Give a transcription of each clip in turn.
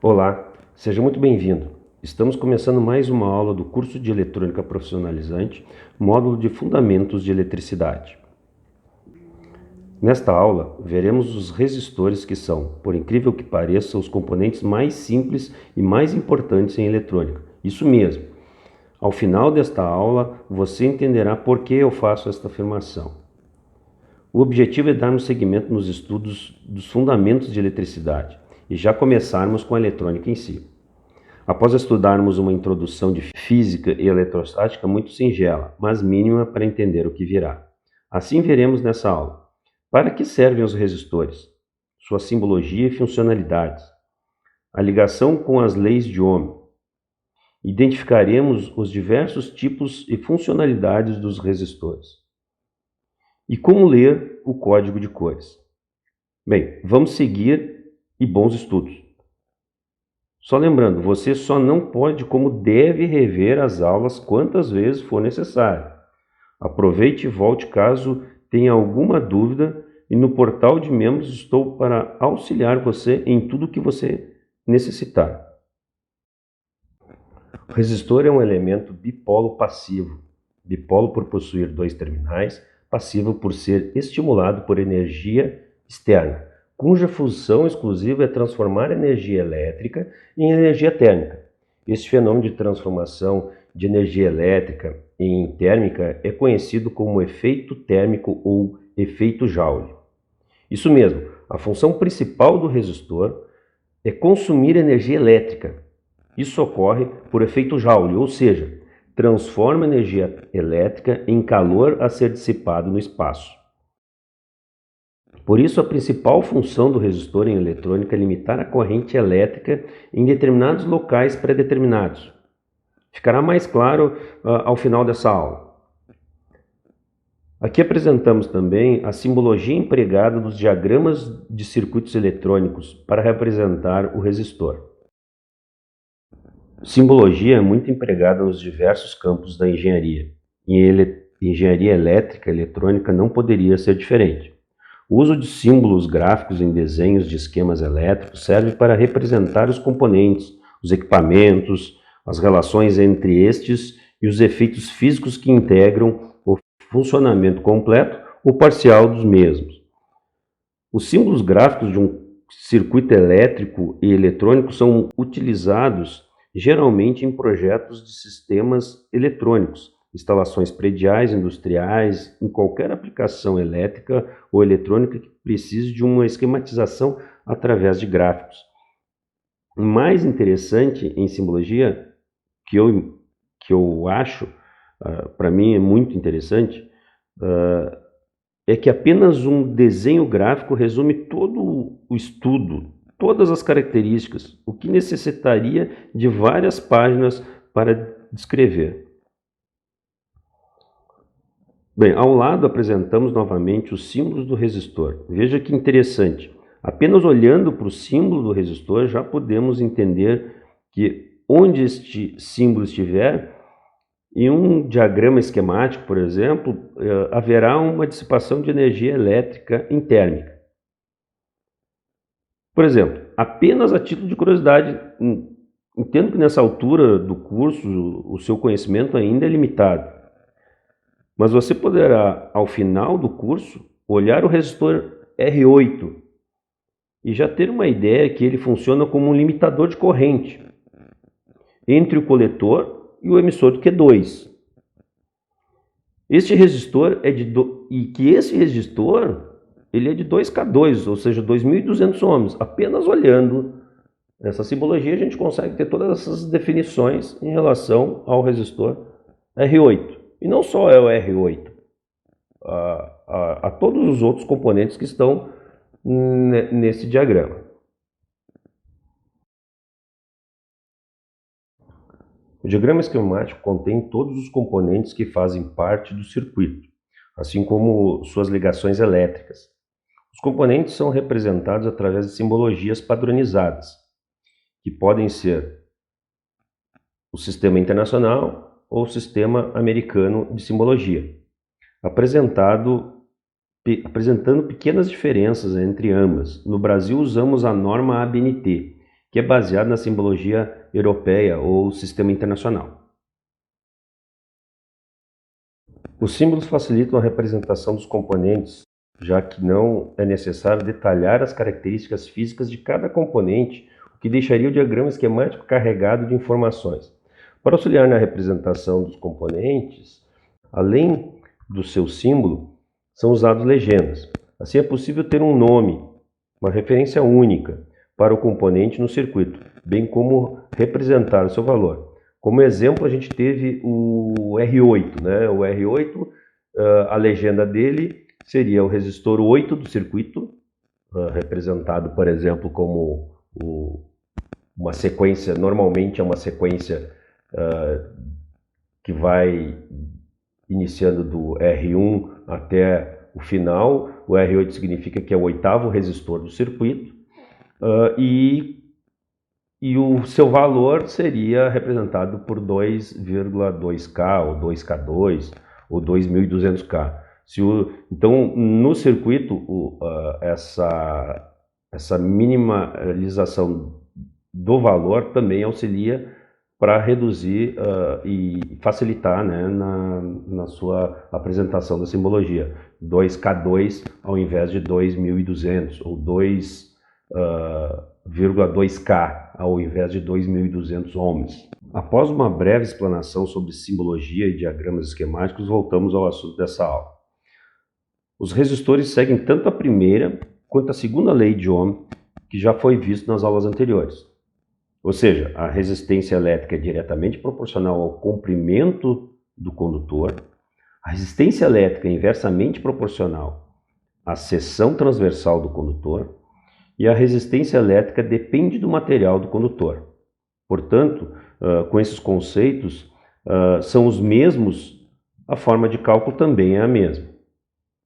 Olá, seja muito bem-vindo. Estamos começando mais uma aula do curso de Eletrônica Profissionalizante, módulo de Fundamentos de Eletricidade. Nesta aula, veremos os resistores que são, por incrível que pareça, os componentes mais simples e mais importantes em eletrônica. Isso mesmo. Ao final desta aula, você entenderá por que eu faço esta afirmação. O objetivo é darmos seguimento nos estudos dos fundamentos de eletricidade e já começarmos com a eletrônica em si. Após estudarmos uma introdução de física e eletrostática muito singela, mas mínima para entender o que virá. Assim veremos nessa aula. Para que servem os resistores? Sua simbologia e funcionalidades. A ligação com as leis de Ohm. Identificaremos os diversos tipos e funcionalidades dos resistores. E como ler o código de cores. Bem, vamos seguir e bons estudos. Só lembrando, você só não pode como deve rever as aulas quantas vezes for necessário. Aproveite e volte caso tenha alguma dúvida e no portal de membros estou para auxiliar você em tudo que você necessitar. O resistor é um elemento bipolo passivo. Bipolo por possuir dois terminais, passivo por ser estimulado por energia externa, cuja função exclusiva é transformar energia elétrica em energia térmica. Este fenômeno de transformação de energia elétrica em térmica é conhecido como efeito térmico ou efeito Joule. Isso mesmo, a função principal do resistor é consumir energia elétrica. Isso ocorre por efeito Joule, ou seja, transforma energia elétrica em calor a ser dissipado no espaço. Por isso, a principal função do resistor em eletrônica é limitar a corrente elétrica em determinados locais pré-determinados. Ficará mais claro ao final dessa aula. Aqui apresentamos também a simbologia empregada nos diagramas de circuitos eletrônicos para representar o resistor. Simbologia é muito empregada nos diversos campos da engenharia. Em engenharia elétrica e eletrônica não poderia ser diferente. O uso de símbolos gráficos em desenhos de esquemas elétricos serve para representar os componentes, os equipamentos, as relações entre estes e os efeitos físicos que integram o funcionamento completo ou parcial dos mesmos. Os símbolos gráficos de um circuito elétrico e eletrônico são utilizados geralmente em projetos de sistemas eletrônicos, instalações prediais, industriais, em qualquer aplicação elétrica ou eletrônica que precise de uma esquematização através de gráficos. O mais interessante em simbologia, que eu acho, para mim é muito interessante, é que apenas um desenho gráfico resume todo o estudo, todas as características, o que necessitaria de várias páginas para descrever. Bem, ao lado apresentamos novamente os símbolos do resistor. Veja que interessante. Apenas olhando para o símbolo do resistor já podemos entender que onde este símbolo estiver, em um diagrama esquemático, por exemplo, haverá uma dissipação de energia elétrica em térmica. Por exemplo, apenas a título de curiosidade, entendo que nessa altura do curso o seu conhecimento ainda é limitado. Mas você poderá, ao final do curso, olhar o resistor R8 e já ter uma ideia que ele funciona como um limitador de corrente entre o coletor e o emissor do Q2. Este resistor é esse resistor ele é de 2K2, ou seja, 2.200 ohms. Apenas olhando essa simbologia a gente consegue ter todas essas definições em relação ao resistor R8. E não só é o R8, a todos os outros componentes que estão nesse diagrama. O diagrama esquemático contém todos os componentes que fazem parte do circuito, assim como suas ligações elétricas. Os componentes são representados através de simbologias padronizadas, que podem ser o sistema internacional ou sistema americano de simbologia, apresentando pequenas diferenças entre ambas. No Brasil usamos a norma ABNT, que é baseado na simbologia europeia ou sistema internacional. Os símbolos facilitam a representação dos componentes, já que não é necessário detalhar as características físicas de cada componente, o que deixaria o diagrama esquemático carregado de informações. Para auxiliar na representação dos componentes, além do seu símbolo, são usadas legendas. Assim é possível ter um nome, uma referência única para o componente no circuito, bem como representar o seu valor. Como exemplo, a gente teve o R8, né? O R8, a legenda dele seria o resistor 8 do circuito, representado, por exemplo, como uma sequência, normalmente é uma sequência que vai iniciando do R1 até o final. O R8 significa que é o oitavo resistor do circuito, e o seu valor seria representado por 2,2K ou 2K2 ou 2200K. Então, no circuito, essa minimalização do valor também auxilia para reduzir e facilitar, né, na sua apresentação da simbologia. 2K2 ao invés de 2200 ou 2,2K ao invés de 2.200 ohms. Após uma breve explanação sobre simbologia e diagramas esquemáticos, voltamos ao assunto dessa aula. Os resistores seguem tanto a primeira quanto a segunda lei de Ohm, que já foi visto nas aulas anteriores. Ou seja, a resistência elétrica é diretamente proporcional ao comprimento do condutor, a resistência elétrica é inversamente proporcional à seção transversal do condutor, e a resistência elétrica depende do material do condutor. Portanto, com esses conceitos, são os mesmos, a forma de cálculo também é a mesma.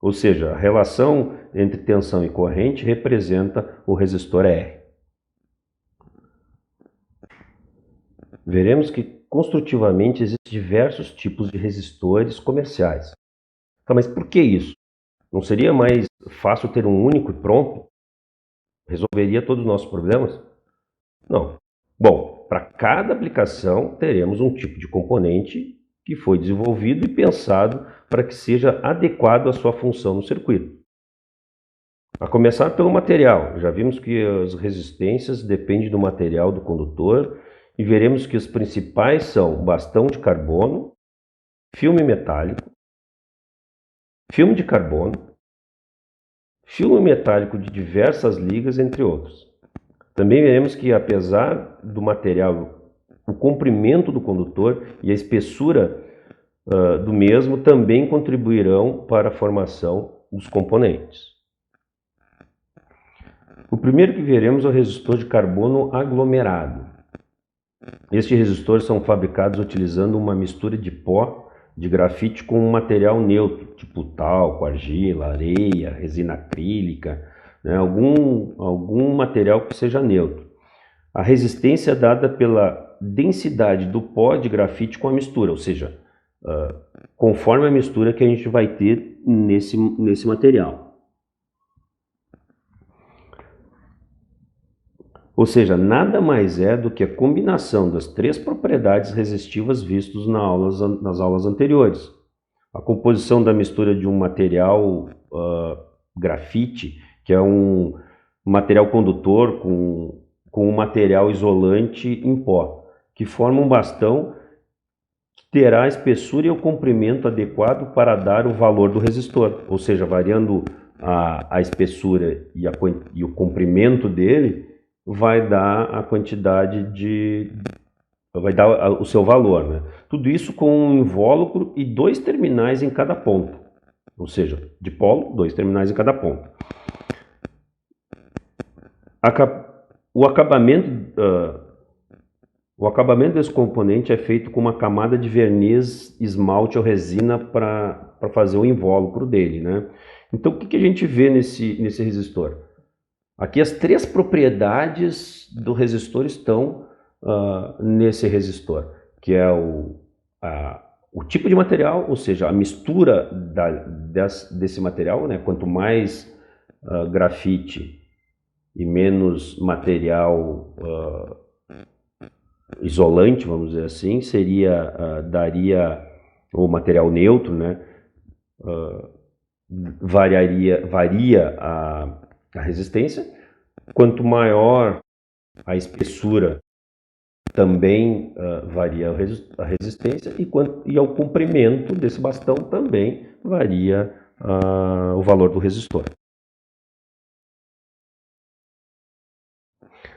Ou seja, a relação entre tensão e corrente representa o resistor R. Veremos que construtivamente existem diversos tipos de resistores comerciais. Tá, mas por que isso? Não seria mais fácil ter um único e pronto? Resolveria todos os nossos problemas? Não. Bom, para cada aplicação teremos um tipo de componente que foi desenvolvido e pensado para que seja adequado à sua função no circuito. A começar pelo material, já vimos que as resistências dependem do material do condutor e veremos que os principais são bastão de carbono, filme metálico, filme de carbono, filme metálico de diversas ligas, entre outros. Também veremos que, apesar do material, o comprimento do condutor e a espessura do mesmo também contribuirão para a formação dos componentes. O primeiro que veremos é o resistor de carbono aglomerado. Estes resistores são fabricados utilizando uma mistura de pó de grafite com um material neutro, tipo talco, argila, areia, resina acrílica, né, algum material que seja neutro. A resistência é dada pela densidade do pó de grafite com a mistura, ou seja, conforme a mistura que a gente vai ter nesse material. Ou seja, nada mais é do que a combinação das três propriedades resistivas vistas nas aulas anteriores. A composição da mistura de um material grafite, que é um material condutor, com um material isolante em pó, que forma um bastão que terá a espessura e o comprimento adequado para dar o valor do resistor. Ou seja, variando a espessura e o comprimento dele, vai dar a quantidade vai dar o seu valor, né? Tudo isso com um invólucro e dois terminais em cada ponta, ou seja, de polo, dois terminais em cada ponta. O acabamento desse componente é feito com uma camada de verniz, esmalte ou resina para fazer o invólucro dele, né? Então, o que a gente vê nesse resistor? Aqui as três propriedades do resistor estão nesse resistor, que é o tipo de material, ou seja, a mistura desse material, né? Quanto mais grafite, e menos material isolante, vamos dizer assim, daria o material neutro, né? Varia a resistência. Quanto maior a espessura, também varia a resistência, e ao comprimento desse bastão também varia o valor do resistor.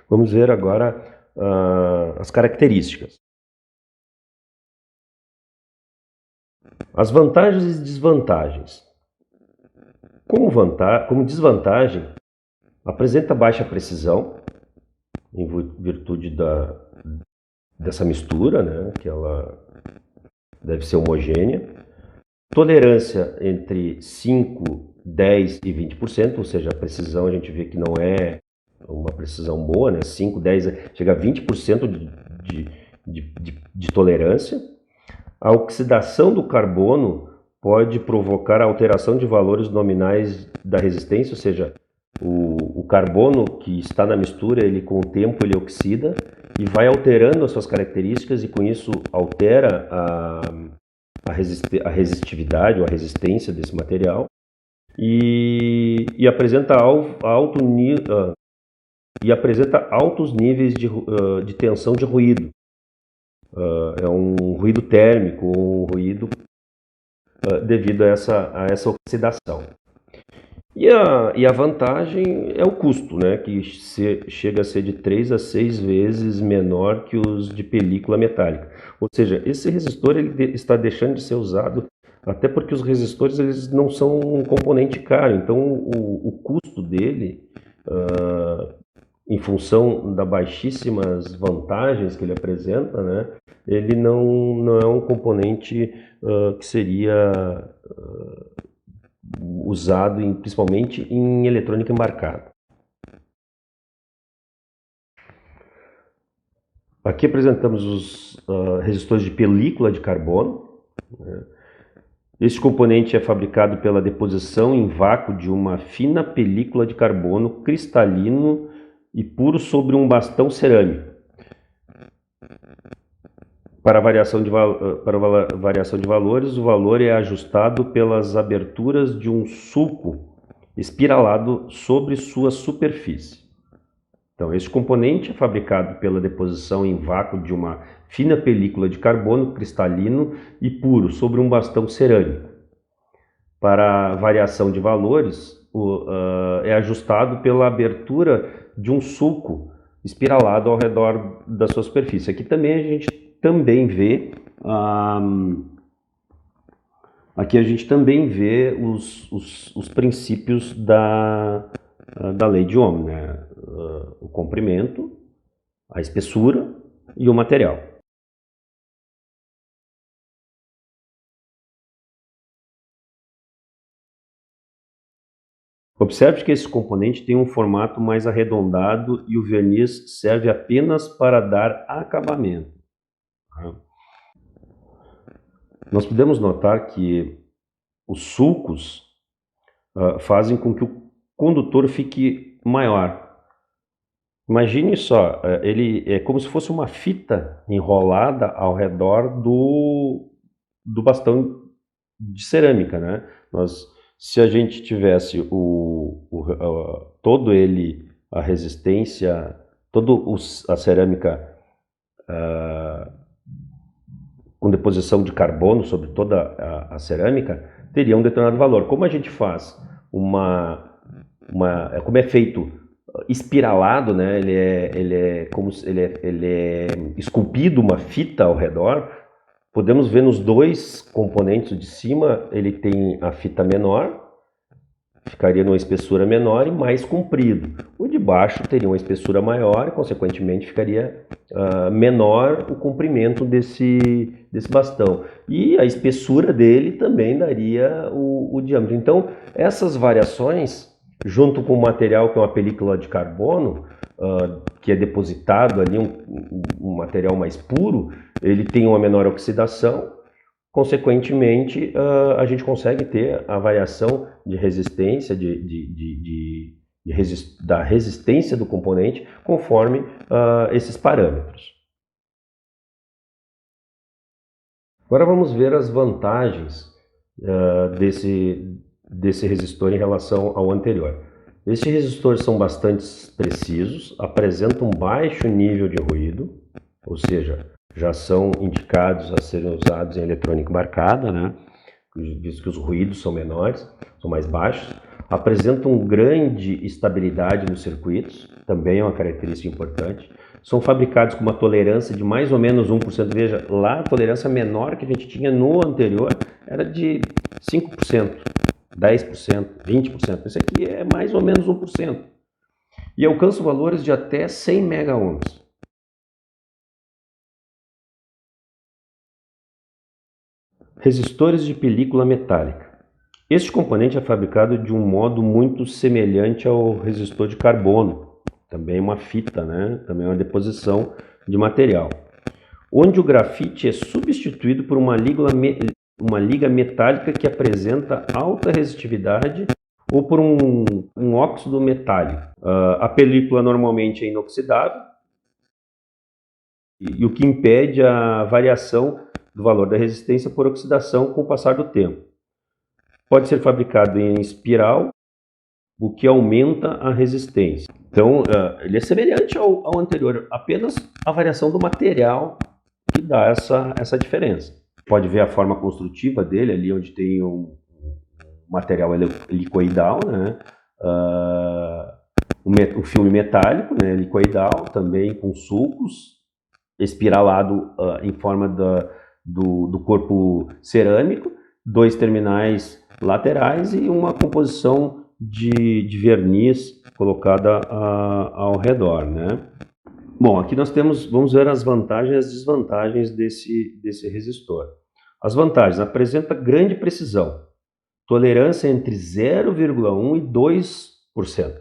Vamos ver agora as características. As vantagens e desvantagens. Como desvantagem, apresenta baixa precisão, em virtude dessa mistura, né, que ela deve ser homogênea. Tolerância entre 5, 10 e 20%, ou seja, a precisão a gente vê que não é uma precisão boa, né? 5, 10, chega a 20% de tolerância. A oxidação do carbono pode provocar a alteração de valores nominais da resistência, ou seja, o carbono que está na mistura, ele com o tempo ele oxida e vai alterando as suas características, e com isso altera a resistividade ou a resistência desse material, e apresenta altos níveis de tensão de ruído. É um ruído térmico, um ruído devido a essa oxidação. E a vantagem é o custo, né, que chega a ser de 3 a 6 vezes menor que os de película metálica. Ou seja, esse resistor ele está deixando de ser usado, até porque os resistores eles não são um componente caro, então o custo dele, em função das baixíssimas vantagens que ele apresenta, né, ele não é um componente que seria usado principalmente em eletrônica embarcada. Aqui apresentamos os resistores de película de carbono. Este componente é fabricado pela deposição em vácuo de uma fina película de carbono cristalino e puro sobre um bastão cerâmico. Para variação de valores, o valor é ajustado pelas aberturas de um sulco espiralado sobre sua superfície. Então, este componente é fabricado pela deposição em vácuo de uma fina película de carbono cristalino e puro sobre um bastão cerâmico. Para variação de valores, é ajustado pela abertura de um sulco espiralado ao redor da sua superfície. Aqui também a gente vê os princípios da lei de Ohm, né? O comprimento, a espessura e o material. Observe que esse componente tem um formato mais arredondado e o verniz serve apenas para dar acabamento. Nós podemos notar que os sulcos fazem com que o condutor fique maior. Imagine só, ele é como se fosse uma fita enrolada ao redor do bastão de cerâmica, né? Se a gente tivesse todo ele, a resistência, a cerâmica com deposição de carbono sobre toda a cerâmica, teria um determinado valor. Como a gente faz como é feito espiralado, né? Ele é esculpido uma fita ao redor. Podemos ver nos dois componentes de cima, ele tem a fita menor, ficaria numa espessura menor e mais comprido. O de baixo teria uma espessura maior e, consequentemente, ficaria menor o comprimento desse bastão. E a espessura dele também daria o diâmetro. Então, essas variações, junto com o material que é uma película de carbono, que é depositado ali, um material mais puro, ele tem uma menor oxidação. Consequentemente, a gente consegue ter a variação de resistência, de da resistência do componente conforme esses parâmetros. Agora vamos ver as vantagens desse resistor em relação ao anterior. Estes resistores são bastante precisos, apresentam um baixo nível de ruído, ou seja, já são indicados a serem usados em eletrônica embarcada, né? Visto que os ruídos são menores, são mais baixos. Apresentam grande estabilidade nos circuitos, também é uma característica importante. São fabricados com uma tolerância de mais ou menos 1%. Veja, lá a tolerância menor que a gente tinha no anterior era de 5%, 10%, 20%. Esse aqui é mais ou menos 1%. E alcança valores de até 100 megaohms. Resistores de película metálica. Este componente é fabricado de um modo muito semelhante ao resistor de carbono, também uma fita, né? Também uma deposição de material, onde o grafite é substituído por uma liga metálica que apresenta alta resistividade ou por um óxido metálico. A película normalmente é inoxidável, e o que impede a variação do valor da resistência por oxidação com o passar do tempo. Pode ser fabricado em espiral, o que aumenta a resistência. Então, ele é semelhante ao anterior, apenas a variação do material que dá essa diferença. Pode ver a forma construtiva dele, ali onde tem um material helicoidal, né? O filme metálico, né? Helicoidal, também com sulcos, espiralado em forma do corpo cerâmico, 2 terminais laterais e uma composição de verniz colocada ao redor, né? Bom, aqui nós vamos ver as vantagens e as desvantagens desse resistor. As vantagens: apresenta grande precisão, tolerância entre 0,1 e 2%.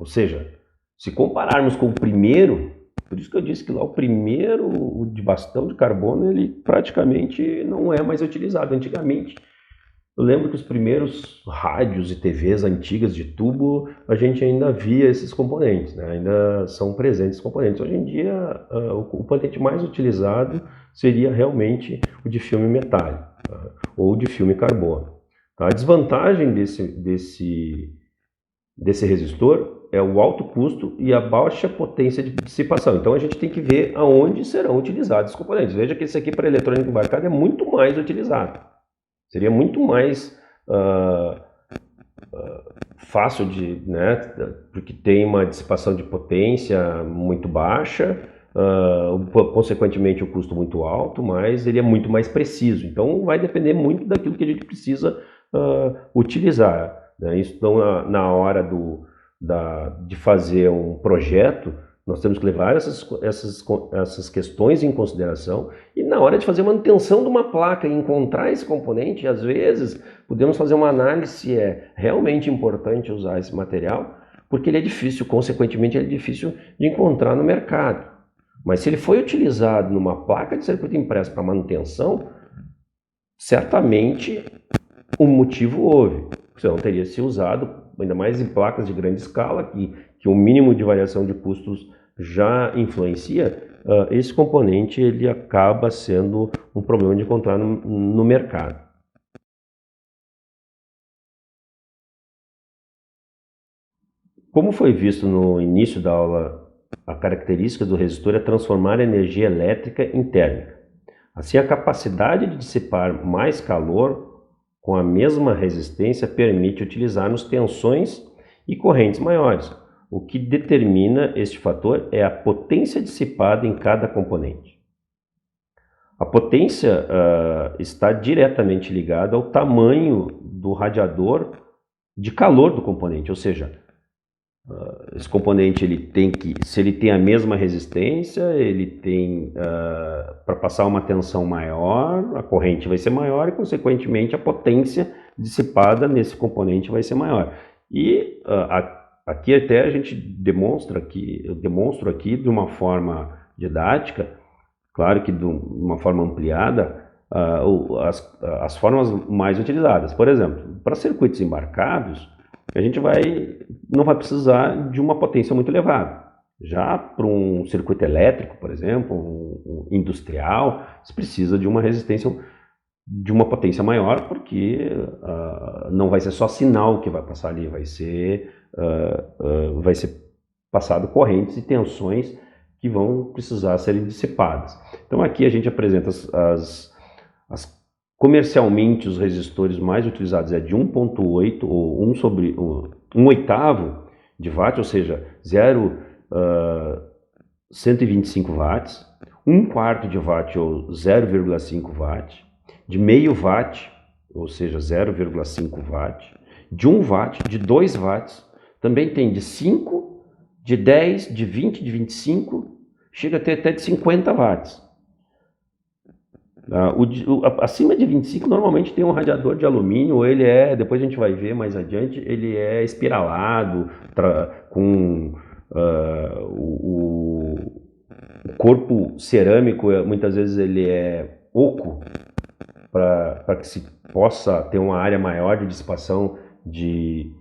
Ou seja, se compararmos com o primeiro, por isso que eu disse que lá o primeiro, o de bastão de carbono, ele praticamente não é mais utilizado. Antigamente, eu lembro que os primeiros rádios e TVs antigas de tubo, a gente ainda via esses componentes, né? Ainda são presentes esses componentes. Hoje em dia, o componente mais utilizado seria realmente o de filme metálico, tá? Ou de filme carbono. A desvantagem desse resistor é o alto custo e a baixa potência de dissipação. Então a gente tem que ver aonde serão utilizados os componentes. Veja que esse aqui para eletrônica embarcada é muito mais utilizado. Seria muito mais fácil né, porque tem uma dissipação de potência muito baixa, consequentemente o custo muito alto, mas ele é muito mais preciso. Então vai depender muito daquilo que a gente precisa utilizar, né? Isso, então, na hora de fazer um projeto, nós temos que levar essas questões em consideração, e na hora de fazer manutenção de uma placa e encontrar esse componente, às vezes podemos fazer uma análise se é realmente importante usar esse material, porque ele é difícil, consequentemente ele é difícil de encontrar no mercado. Mas se ele foi utilizado numa placa de circuito impresso para manutenção, certamente um motivo houve, senão teria se usado, ainda mais em placas de grande escala, que o mínimo de variação de custos já influencia. Esse componente ele acaba sendo um problema de encontrar no mercado. Como foi visto no início da aula, a característica do resistor é transformar a energia elétrica em térmica. Assim, a capacidade de dissipar mais calor com a mesma resistência permite utilizarmos tensões e correntes maiores. O que determina este fator é a potência dissipada em cada componente. A potência está diretamente ligada ao tamanho do radiador de calor do componente, ou seja, esse componente se ele tem a mesma resistência, ele tem para passar uma tensão maior, a corrente vai ser maior e consequentemente a potência dissipada nesse componente vai ser maior. E aqui até a gente eu demonstro aqui de uma forma didática, claro que de uma forma ampliada, as formas mais utilizadas. Por exemplo, para circuitos embarcados, a gente não vai precisar de uma potência muito elevada. Já para um circuito elétrico, por exemplo, um industrial, você precisa de uma resistência de uma potência maior, porque não vai ser só sinal que vai passar ali, vai ser passado correntes e tensões que vão precisar serem dissipadas. Então aqui a gente apresenta comercialmente os resistores mais utilizados é de 1.8 ou 1/8 de watt, ou seja, 125 watts, 1/4 de watt ou 0,5 watt, de meio watt, ou seja, 0,5 watt, de 1 watt, de 2 watts, também tem de 5, de 10, de 20, de 25, chega a ter até de 50 watts. Acima de 25 normalmente tem um radiador de alumínio, ou ele depois a gente vai ver mais adiante, ele é espiralado, com o corpo cerâmico, muitas vezes ele é oco, para que se possa ter uma área maior de dissipação de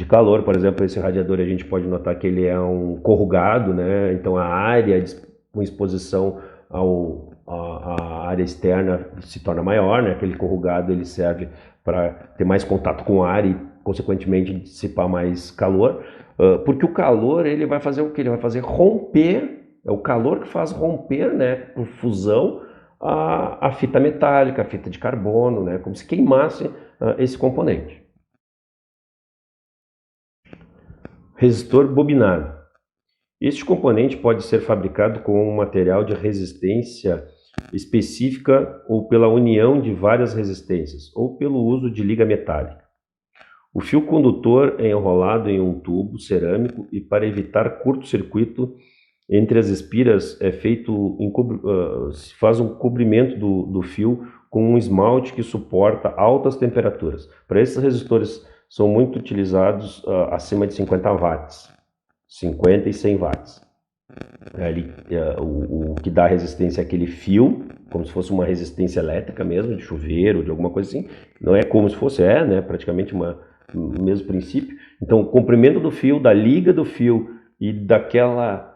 calor. Por exemplo, esse radiador a gente pode notar que ele é um corrugado, né? Então a área com exposição a área externa se torna maior, né? Aquele corrugado ele serve para ter mais contato com o ar e, consequentemente, dissipar mais calor, porque o calor ele vai fazer o que? Ele vai fazer romper, é o calor que faz romper, né, por fusão, a fita metálica, a fita de carbono, né, como se queimasse esse componente. Resistor bobinado. Este componente pode ser fabricado com um material de resistência específica ou pela união de várias resistências, ou pelo uso de liga metálica. O fio condutor é enrolado em um tubo cerâmico e, para evitar curto-circuito entre as espiras, se faz um cobrimento do fio com um esmalte que suporta altas temperaturas. Para esses resistores são muito utilizados acima de 50 watts, 50 e 100 watts. O que dá resistência é aquele fio, como se fosse uma resistência elétrica mesmo, de chuveiro, de alguma coisa assim. Não é como se fosse, né, praticamente o mesmo princípio. Então, o comprimento do fio, da liga do fio e daquela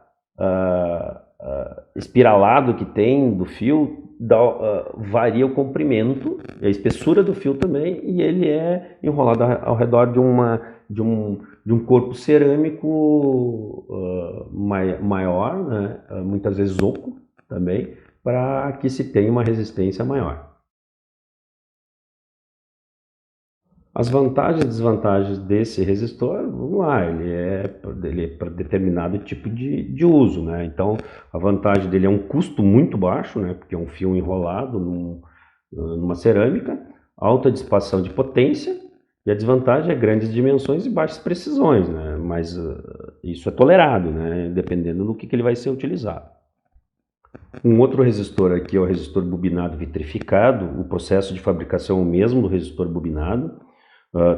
espiralado que tem do fio, varia o comprimento, a espessura do fio também, e ele é enrolado ao redor de um corpo cerâmico maior, né? Muitas vezes oco também, para que se tenha uma resistência maior. As vantagens e desvantagens desse resistor, vamos lá, ele é para determinado tipo de uso, né? Então, a vantagem dele é um custo muito baixo, né? Porque é um fio enrolado numa cerâmica, alta dissipação de potência, e a desvantagem é grandes dimensões e baixas precisões, né? Mas isso é tolerado, né? Dependendo do que ele vai ser utilizado. Um outro resistor aqui é o resistor bobinado vitrificado. O processo de fabricação é o mesmo do resistor bobinado,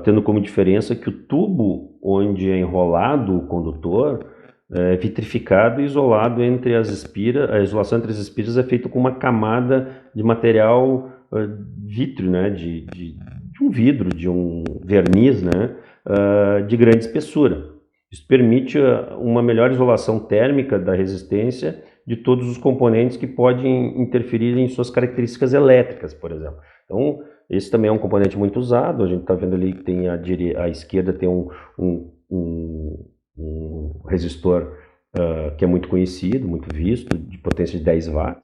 tendo como diferença que o tubo onde é enrolado o condutor é vitrificado e isolado entre as espiras. A isolação entre as espiras é feita com uma camada de material vítreo, né, de um vidro, de um verniz, né, de grande espessura. Isso permite uma melhor isolação térmica da resistência de todos os componentes que podem interferir em suas características elétricas, por exemplo. Então, esse também é um componente muito usado. A gente está vendo ali que tem à esquerda tem um resistor que é muito conhecido, muito visto, de potência de 10 watts.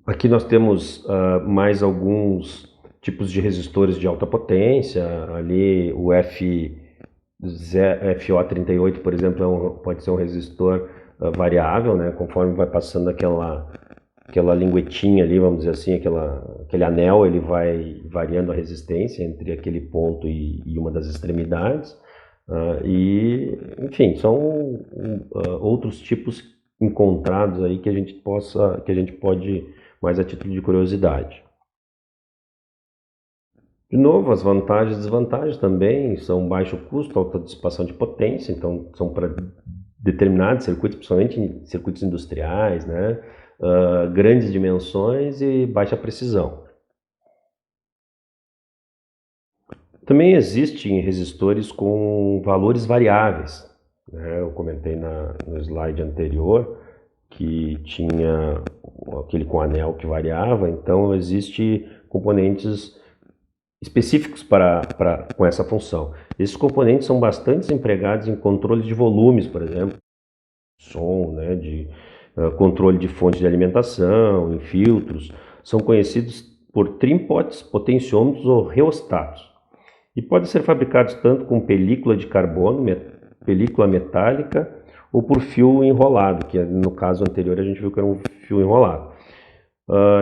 Aqui nós temos mais alguns tipos de resistores de alta potência. Ali o FO38, por exemplo, pode ser um resistor variável, né? Conforme vai passando aquela linguetinha ali, vamos dizer assim, aquele anel, ele vai variando a resistência entre aquele ponto e uma das extremidades. Enfim, são outros tipos encontrados aí que a gente pode, mais a título de curiosidade. De novo, as vantagens e desvantagens também são baixo custo, alta dissipação de potência, então são para determinados circuitos, principalmente em circuitos industriais, né? Grandes dimensões e baixa precisão. Também existem resistores com valores variáveis, né? Eu comentei no slide anterior que tinha aquele com anel que variava, então existe componentes específicos com essa função. Esses componentes são bastante empregados em controle de volumes, por exemplo, som, né, de controle de fonte de alimentação, em filtros, são conhecidos por trimpotes, potenciômetros ou reostatos. E podem ser fabricados tanto com película de carbono, película metálica, ou por fio enrolado, que no caso anterior a gente viu que era um fio enrolado.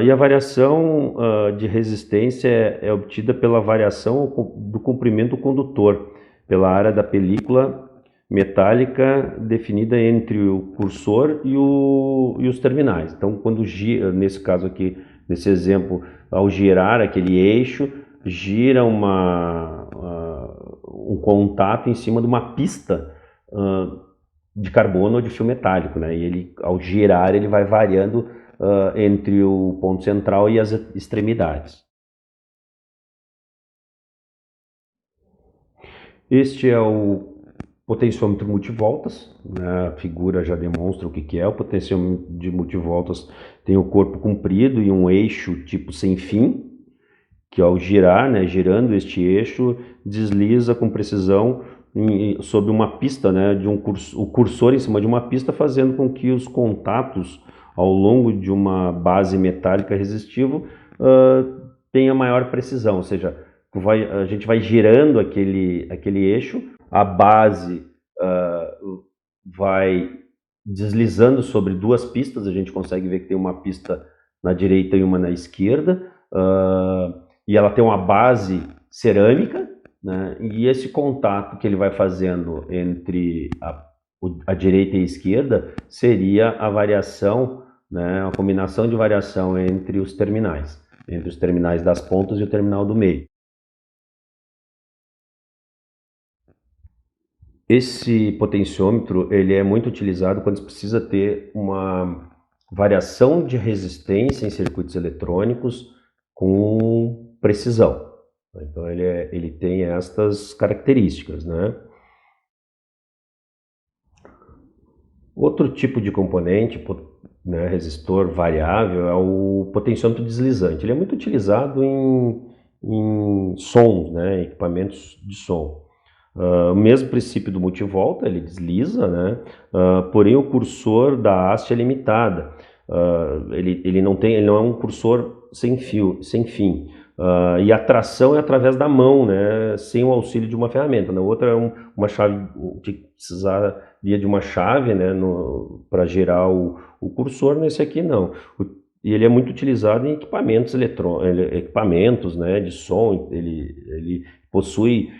E a variação de resistência é obtida pela variação do comprimento do condutor, pela área da película metálica definida entre o cursor e os terminais. Então, quando gira, nesse caso aqui, nesse exemplo, ao girar aquele eixo, gira um contato em cima de uma pista de carbono ou de fio metálico, né? E ele, ao girar, ele vai variando entre o ponto central e as extremidades. Este é o potenciômetro multivoltas, né? A figura já demonstra o que é. O potenciômetro de multivoltas tem o corpo comprido e um eixo tipo sem fim, que ao girar, né, girando este eixo, desliza com precisão sobre uma pista, né, o cursor em cima de uma pista, fazendo com que os contatos ao longo de uma base metálica resistiva tenha maior precisão, ou seja, a gente vai girando aquele eixo, a base vai deslizando sobre duas pistas, a gente consegue ver que tem uma pista na direita e uma na esquerda, e ela tem uma base cerâmica, né? E esse contato que ele vai fazendo entre a direita e a esquerda seria a variação, né? A combinação de variação entre os terminais das pontas e o terminal do meio. Esse potenciômetro ele é muito utilizado quando se precisa ter uma variação de resistência em circuitos eletrônicos com precisão. Então ele tem estas características, né? Outro tipo de componente, né, resistor variável, é o potenciômetro deslizante. Ele é muito utilizado em sons, né, equipamentos de som. O mesmo princípio do multivolta, ele desliza, né? Porém o cursor da haste é limitada. Ele não é um cursor sem fim. E a tração é através da mão, né? Sem o auxílio de uma ferramenta. Na outra é uma chave, que precisaria de uma chave, né? Para gerar o cursor. Nesse aqui não. E ele é muito utilizado em equipamentos, né, de som. Ele possui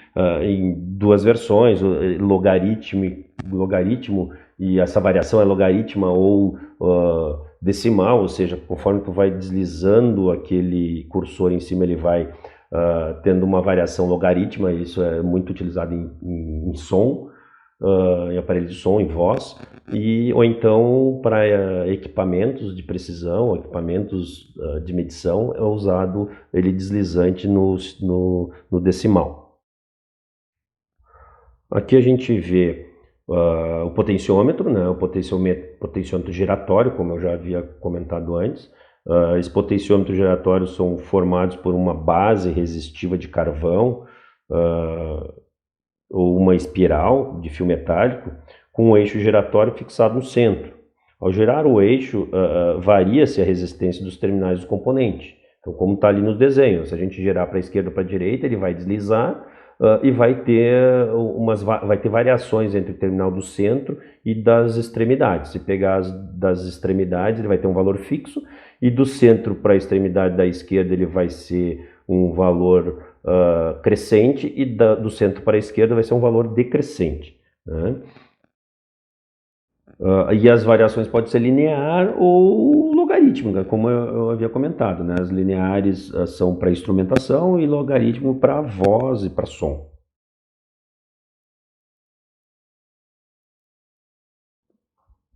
em duas versões, logaritmo, e essa variação é logaritma ou decimal, ou seja, conforme tu vai deslizando aquele cursor em cima, ele vai tendo uma variação logarítmica. Isso é muito utilizado em som, em aparelhos de som, em voz, ou então para equipamentos de precisão, equipamentos de medição, é usado ele deslizante no decimal. Aqui a gente vê o potenciômetro, né, o potenciômetro giratório, como eu já havia comentado antes. Esses potenciômetros giratórios são formados por uma base resistiva de carvão, ou uma espiral de fio metálico com um eixo giratório fixado no centro. Ao girar o eixo, varia-se a resistência dos terminais do componente. Então, como está ali nos desenhos, se a gente girar para a esquerda ou para a direita, ele vai deslizar e vai ter variações entre o terminal do centro e das extremidades. Se pegar das extremidades, ele vai ter um valor fixo, e do centro para a extremidade da esquerda ele vai ser um valor crescente, e do centro para a esquerda vai ser um valor decrescente, né? E as variações podem ser linear ou logarítmica, como eu havia comentado, né? As lineares são para instrumentação e logaritmo para voz e para som.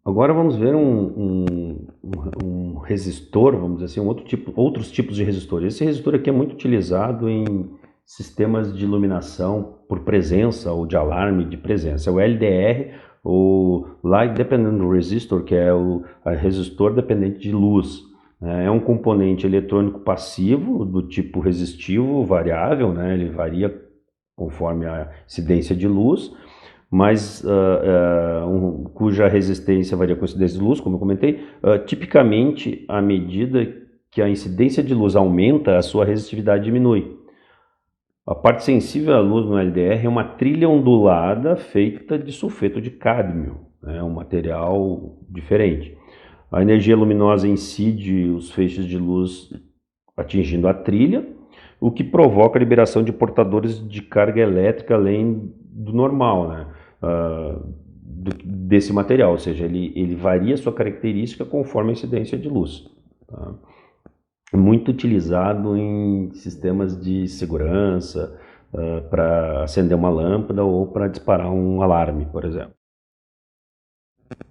Agora vamos ver um resistor, vamos dizer assim, outros tipos de resistores. Esse resistor aqui é muito utilizado em sistemas de iluminação por presença ou de alarme de presença. O LDR, o Light Dependent Resistor, que é o resistor dependente de luz. É um componente eletrônico passivo do tipo resistivo variável, né? Ele varia conforme a incidência de luz, mas cuja resistência varia com a incidência de luz, como eu comentei. Tipicamente, à medida que a incidência de luz aumenta, a sua resistividade diminui. A parte sensível à luz no LDR é uma trilha ondulada feita de sulfeto de cádmio, é um material diferente. A energia luminosa incide os feixes de luz atingindo a trilha, o que provoca a liberação de portadores de carga elétrica além do normal, né? Desse material, ou seja, ele varia sua característica conforme a incidência de luz. Tá? É muito utilizado em sistemas de segurança, para acender uma lâmpada ou para disparar um alarme, por exemplo.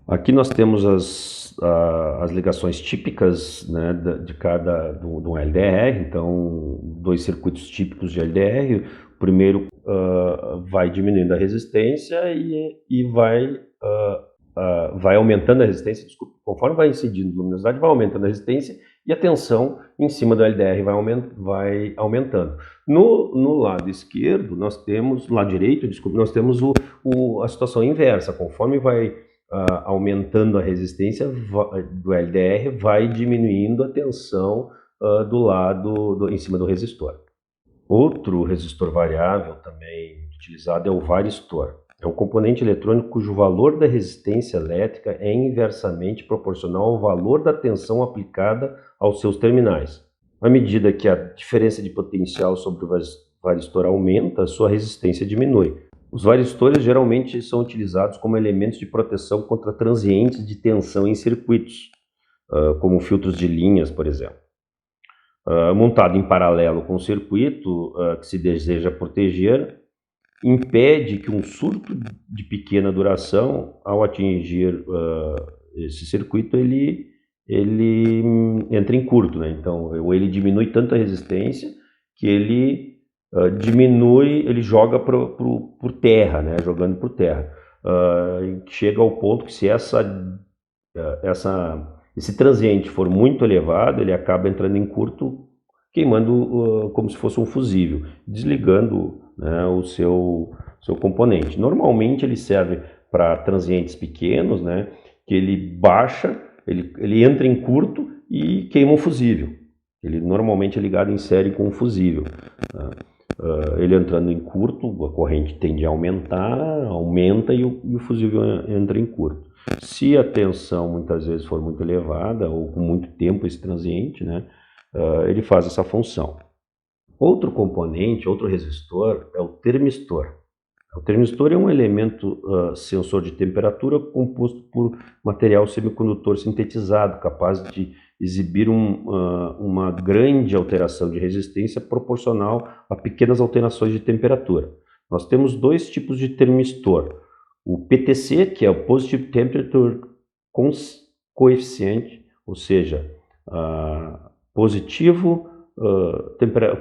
Aqui nós temos as ligações típicas, né, do LDR, então 2 circuitos típicos de LDR. O primeiro vai diminuindo a resistência e vai aumentando a resistência, desculpa, conforme vai incidindo a luminosidade, vai aumentando a resistência e a tensão em cima do LDR vai aumentando. No lado esquerdo, nós temos, lado direito, desculpa, nós temos a situação inversa, conforme vai aumentando a resistência do LDR, vai diminuindo a tensão do lado em cima do resistor. Outro resistor variável também utilizado é o varistor. É um componente eletrônico cujo valor da resistência elétrica é inversamente proporcional ao valor da tensão aplicada aos seus terminais. À medida que a diferença de potencial sobre o varistor aumenta, sua resistência diminui. Os varistores geralmente são utilizados como elementos de proteção contra transientes de tensão em circuitos, como filtros de linhas, por exemplo. Montado em paralelo com o circuito que se deseja proteger, impede que um surto de pequena duração, ao atingir esse circuito, ele entra em curto, né? Então, ele diminui tanto a resistência que ele diminui, ele joga por terra, né? Jogando por terra. Chega ao ponto que se esse transiente for muito elevado, ele acaba entrando em curto, queimando como se fosse um fusível, desligando, né, o seu componente. Normalmente ele serve para transientes pequenos, né, que ele baixa, ele entra em curto e queima um fusível. Ele normalmente é ligado em série com um fusível. Tá? Ele entrando em curto, a corrente tende a aumentar, aumenta e o fusível entra em curto. Se a tensão muitas vezes for muito elevada ou com muito tempo esse transiente, né, ele faz essa função. Outro componente, outro resistor é o termistor. O termistor é um elemento sensor de temperatura composto por material semicondutor sintetizado, capaz de exibir uma grande alteração de resistência proporcional a pequenas alterações de temperatura. Nós temos 2 tipos de termistor. O PTC, que é o Positive Temperature Coefficient, ou seja,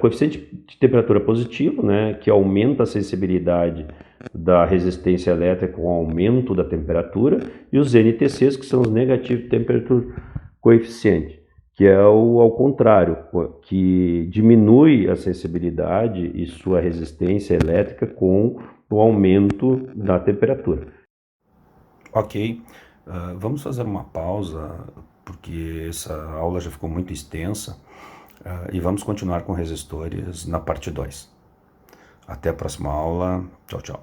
coeficiente de temperatura positivo, né, que aumenta a sensibilidade da resistência elétrica com o aumento da temperatura, e os NTCs, que são os Negative Temperature Coefficient, que é ao contrário, que diminui a sensibilidade e sua resistência elétrica com o aumento da temperatura. Ok, vamos fazer uma pausa, porque essa aula já ficou muito extensa, e vamos continuar com resistores na parte 2. Até a próxima aula. Tchau, tchau.